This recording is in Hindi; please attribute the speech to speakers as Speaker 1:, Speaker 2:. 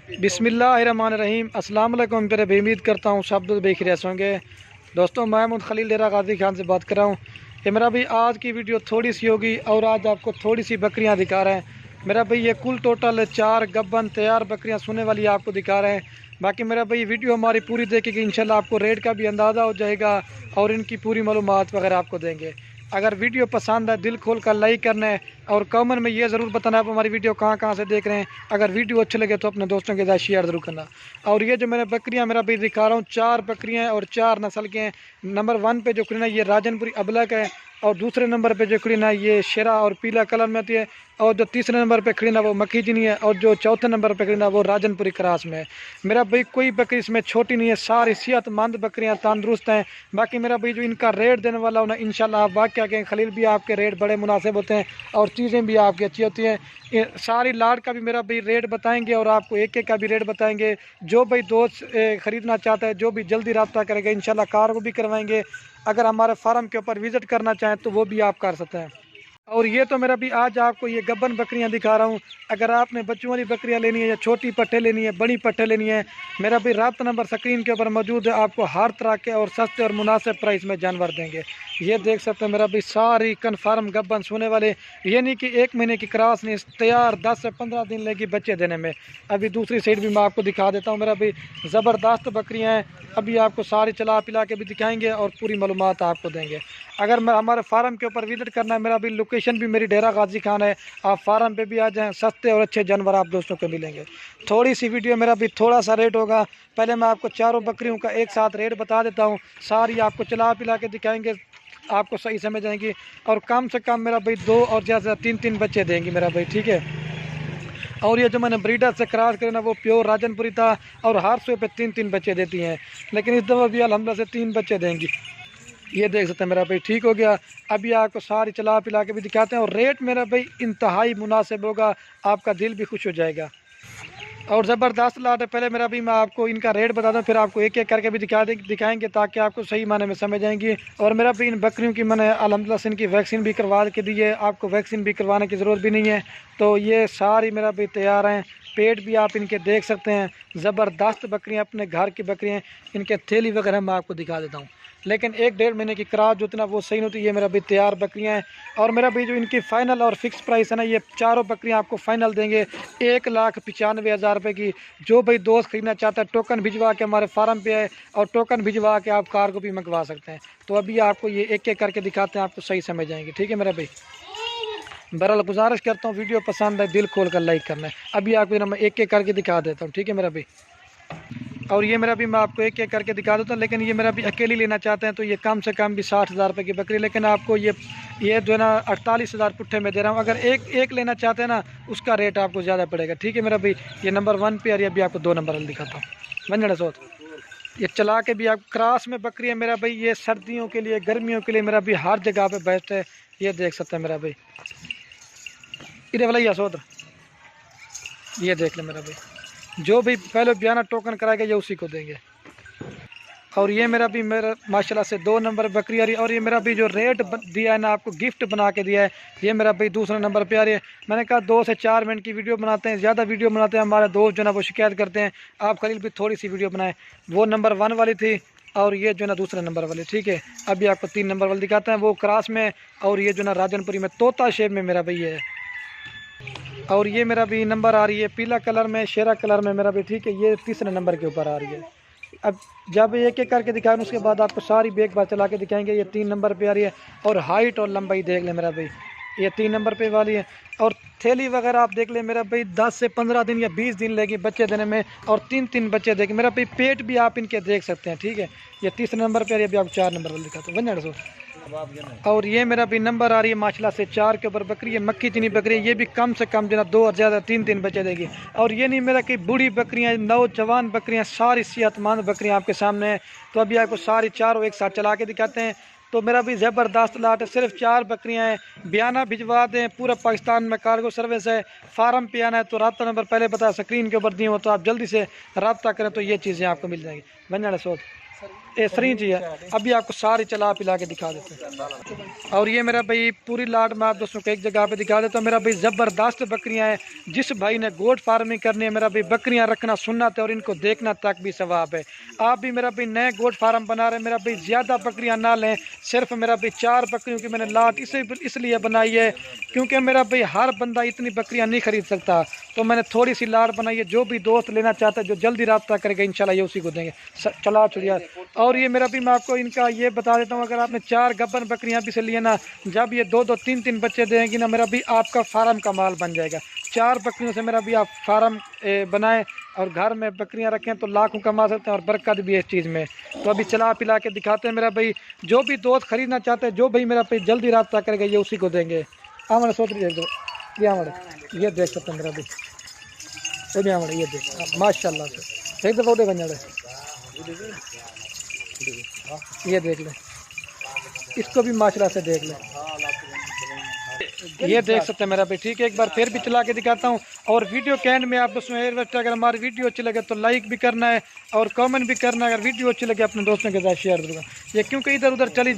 Speaker 1: बिस्मिल्लाहिर्रहमानिर्रहीम। अस्सलाम वालेकुम। मेरे भी उम्मीद करता हूँ सब लोग बेखैरियत होंगे। दोस्तों, मैं खलील डेरा गाजी खान से बात कर रहा हूँ। ये मेरा भाई आज की वीडियो थोड़ी सी होगी और आज आपको थोड़ी सी बकरियाँ दिखा रहे हैं। मेरा भाई ये कुल टोटल 4 गब्बन तैयार बकरियाँ सोने वाली आपको दिखा रहे हैं। बाकी मेरा भाई वीडियो हमारी पूरी देखेगी, इंशाल्लाह आपको रेट का भी अंदाज़ा हो जाएगा और इनकी पूरी मालूमात वगैरह आपको देंगे। अगर वीडियो पसंद है दिल खोल कर लाइक करना है और कमेंट में ये ज़रूर बताना आप हमारी वीडियो कहाँ कहाँ से देख रहे हैं। अगर वीडियो अच्छे लगे तो अपने दोस्तों के साथ शेयर ज़रूर करना। और ये जो मैंने बकरियाँ मेरा भी दिखा रहा हूँ 4 बकरियाँ हैं और 4 नस्ल के हैं। नंबर 1 पे जो खड़ी ना ये राजनपुरी अबलक है और दूसरे नंबर पे जो खड़ी ना ये शेरा और पीला कलर में आती है और जो तीसरे नंबर पे खड़ी ना वो मक्खी जिनी है और जो चौथे नंबर पे खड़ी ना वो राजनपुरी क्रास में है। मेरा भाई कोई बकरी इसमें छोटी नहीं है, सारी सेहतमंद बकरियाँ तंदुरुस्त हैं। बाकी मेरा भाई जो इनका रेट देने वाला हो ना, इंशाल्लाह आप वाक़या कहें खलील भी आपके रेट बड़े मुनासिब होते हैं और चीज़ें भी आपकी अच्छी होती हैं। ये सारी लाट का भी मेरा भाई रेट बताएंगे और आपको एक एक का भी रेट बताएंगे। जो भाई दोस्त ख़रीदना चाहता है, जो भी जल्दी रब्ता करेगा, इंशाल्लाह कार को भी करवाएंगे। अगर हमारे फार्म के ऊपर विज़िट करना चाहें तो वो भी आप कर सकते हैं। और ये तो मेरा भी आज आपको ये गब्बन बकरियां दिखा रहा हूँ। अगर आपने बच्चों वाली बकरियां लेनी है या छोटी पट्टे लेनी है, बड़ी पट्टे लेनी है, मेरा भी राब्ता नंबर स्क्रीन के ऊपर मौजूद है। आपको हर तरह के और सस्ते और मुनासिब प्राइस में जानवर देंगे। ये देख सकते हैं मेरा भी सारी कन्फर्म गब्बन सोने वाले, ये नहीं कि 1 महीने की क्रॉस नहीं, तैयार 10 से 15 दिन लेगी बच्चे देने में। अभी दूसरी साइड भी मैं आपको दिखा देता हूँ। मेरा भी ज़बरदस्त बकरियाँ हैं, अभी आपको सारी चला पिला के भी दिखाएंगे और पूरी मालूमात आपको देंगे। अगर मैं हमारे फार्म के ऊपर विजिट करना है, मेरा भी लोकेशन भी मेरी डेरा गाजी खान है, आप फार्म पे भी आ जाएं। सस्ते और अच्छे जानवर आप दोस्तों को मिलेंगे। थोड़ी सी वीडियो मेरा भी थोड़ा सा रेट होगा। पहले मैं आपको चारों बकरियों का एक साथ रेट बता देता हूँ, सारी आपको चला पिला के दिखाएंगे, आपको सही समझ आएंगी। और कम से कम मेरा भाई 2 और ज़्यादा 3 बच्चे देंगे मेरा भाई, ठीक है। और ये जो मैंने ब्रीडर से क्रॉस करे ना वो प्योर राजनपुरी था और हर 100 पे 3 बच्चे देती हैं, लेकिन इस दफ़ा भी अल्हम्दुलिल्लाह से 3 बच्चे देंगी। ये देख सकते हैं मेरा भाई, ठीक हो गया। अभी आपको सारी चला पिला के भी दिखाते हैं और रेट मेरा भाई इंतहाई मुनासिब होगा, आपका दिल भी खुश हो जाएगा और ज़बरदस्त लाट है। पहले मेरा भी मैं आपको इनका रेट बता दूं, फिर आपको एक एक करके भी दिखाएंगे ताकि आपको सही माने में समझ आएंगी। और मेरा भी इन बकरियों की मैंने अल्हम्दुलिल्लाह से इनकी वैक्सीन भी करवा के दी है, आपको वैक्सीन भी करवाने की ज़रूरत भी नहीं है। तो ये सारी मेरा भी तैयार हैं। पेट भी आप इनके देख सकते हैं, ज़बरदस्त बकरियाँ, अपने घर की बकरियाँ। इनके थैली वगैरह मैं आपको दिखा देता हूँ, लेकिन 1-1.5 महीने की क्रॉस जो ना वो सही नहीं होती। ये मेरा भी तैयार बकरियां हैं और मेरा भी जो इनकी फ़ाइनल और फिक्स प्राइस है ना, ये चारों बकरियां आपको फ़ाइनल देंगे 1,95,000 रुपये की। जो भाई दोस्त खरीदना चाहता है टोकन भिजवा के हमारे फार्म पे आए और टोकन भिजवा के आप कार को भी मंगवा सकते हैं। तो अभी आपको ये एक एक करके दिखाते हैं, आपको सही समझ आएंगे, ठीक है मेरा भाई। बहरहाल गुजारिश करता हूँ वीडियो पसंद है दिल खोल कर लाइक करना है। अभी आपको मैं एक एक करके दिखा देता हूँ, ठीक है मेरा भाई। और ये मेरा भी मैं आपको एक एक करके दिखा देता हूँ, लेकिन ये मेरा भी अकेली लेना चाहते हैं तो ये कम से कम भी 60,000 रुपये की बकरी, लेकिन आपको ये जो है ना 48,000 पुट्ठे में दे रहा हूँ। अगर एक लेना चाहते हैं ना उसका रेट आपको ज़्यादा पड़ेगा, ठीक है मेरा भाई। ये नंबर 1 पे और ये भी आपको 2 नंबर वाला दिखाता हूँ। वंजड़ा सोत ये चला के भी आप क्रॉस में बकरी है मेरा भाई। ये सर्दियों के लिए, गर्मियों के लिए मेरा भी हर जगह पे बेस्ट है। ये देख सकते हैं मेरा भाई, इधर वाला सोत ये देख ले मेरा भाई। जो भी पहले बयाना टोकन कराएगा ये उसी को देंगे। और ये मेरा माशाल्लाह से 2 नंबर बकरी आ रही है। और ये मेरा भी जो रेट दिया है ना, आपको गिफ्ट बना के दिया है, ये मेरा भाई दूसरे नंबर पे आ रही है। मैंने कहा 2 से 4 मिनट की वीडियो बनाते हैं, ज़्यादा वीडियो बनाते हैं हमारे दोस्त जो ना वो शिकायत करते हैं आप खलील भी थोड़ी सी वीडियो बनाएं। वो नंबर 1 वाली थी और ये जो ना दूसरे नंबर वाली, ठीक है। अभी आपको 3 नंबर वाली दिखाते हैं, वो क्रॉस में और ये जो ना राजनपुरी में तोता शेप में मेरा भाई है। और ये मेरा भी नंबर आ रही है पीला कलर में, शेरा कलर में मेरा भी, ठीक है। ये तीसरे नंबर के ऊपर आ रही है। अब जब एक एक करके दिखाएं उसके बाद आपको सारी बेक बार चला के दिखाएंगे। ये 3 नंबर पे आ रही है और हाइट और लंबाई देख ले मेरा भाई, ये 3 नंबर पे वाली है। और थैली वगैरह आप देख ले मेरा भाई, 10 से 15 दिन या 20 दिन लेगी बच्चे देने में और 3 बच्चे देंगे मेरा भाई। पेट भी आप इनके देख सकते हैं, ठीक है। ये तीसरे नंबर पे आ रही है, अभी आप 4 नंबर वाले दिखाते हैं। और ये मेरा भी नंबर आ रही है माशाल्लाह से 4 के ऊपर बकरी है, मक्खी चीनी बकरी है। ये भी कम से कम जो ना 2 और ज़्यादा 3 बच्चे देगी। और ये नहीं मेरा कि बूढ़ी बकरियाँ, नौजवान बकरियाँ, सारी सेहतमंद बकरियाँ आपके सामने हैं। तो अभी आपको सारी चारों एक साथ चला के दिखाते हैं। तो मेरा भी ज़बरदस्त लाट है, सिर्फ 4 बकरियाँ हैं। बयाना भिजवा दें, पूरा पाकिस्तान में कार्गो सर्विस है। फार्म पे आना है तो रब्ता नंबर पहले पता स्क्रीन के ऊपर दिए हो, तो आप जल्दी से रब्ता करें तो ये चीज़ें आपको मिल जाएंगी। बंजारा सोच ये सरीच ही है। अभी आपको सारी चला पिला के दिखा देते हैं। और ये मेरा भाई पूरी लाट में आप दोस्तों को एक जगह पे दिखा देता हूँ। मेरा भाई ज़बरदस्त बकरियां हैं। जिस भाई ने गोट फार्मिंग करनी है मेरा भाई बकरियां रखना सुन्नत है और इनको देखना तक भी सवाब है। आप भी मेरा भाई नए गोट फार्म बना रहे हैं मेरा भाई ज़्यादा बकरियां ना लें। सिर्फ मेरा भाई 4 बकरियों की मैंने लाट इसलिए बनाई है क्योंकि मेरा भाई हर बंदा इतनी बकरियां नहीं खरीद सकता, तो मैंने थोड़ी सी लाट बनाई है। जो भी दोस्त लेना चाहता है जो जल्दी रब्ता करेगा इंशाल्लाह ये उसी को देंगे। चला चुड़िया। और ये मेरा भी मैं आपको इनका ये बता देता हूँ, अगर आपने 4 गब्बन बकरियां भी से लिए ना, जब ये 2-2 3-3 बच्चे देंगी ना मेरा भी आपका फार्म का माल बन जाएगा। 4 बकरियों से मेरा भी आप फार्म बनाएं और घर में बकरियां रखें तो लाखों कमा सकते हैं और बरकत भी है इस चीज़ में। तो अभी चला पिला के दिखाते हैं मेरा भाई। जो भी दोस्त खरीदना चाहते हैं जो भाई मेरा भाई जल्दी रब्ता करेगा ये उसी को देंगे। हमारे सोच रही है ये हमारे ये देख सकते हैं मेरा भाई हमारे ये देख माशाल्लाह से एक दफ़ा उठे बन ये देख ले, इसको भी माशाल्लाह से देख ले, ये देख सकते हैं मेरा भाई। ठीक है, एक बार फिर भी चला के दिखाता हूँ। और वीडियो के एंड में आप दोस्तों अगर हमारी वीडियो अच्छी लगे तो लाइक भी करना है और कमेंट भी करना है। अगर वीडियो अच्छी लगे अपने दोस्तों के साथ शेयर करूँगा ये क्योंकि इधर उधर चली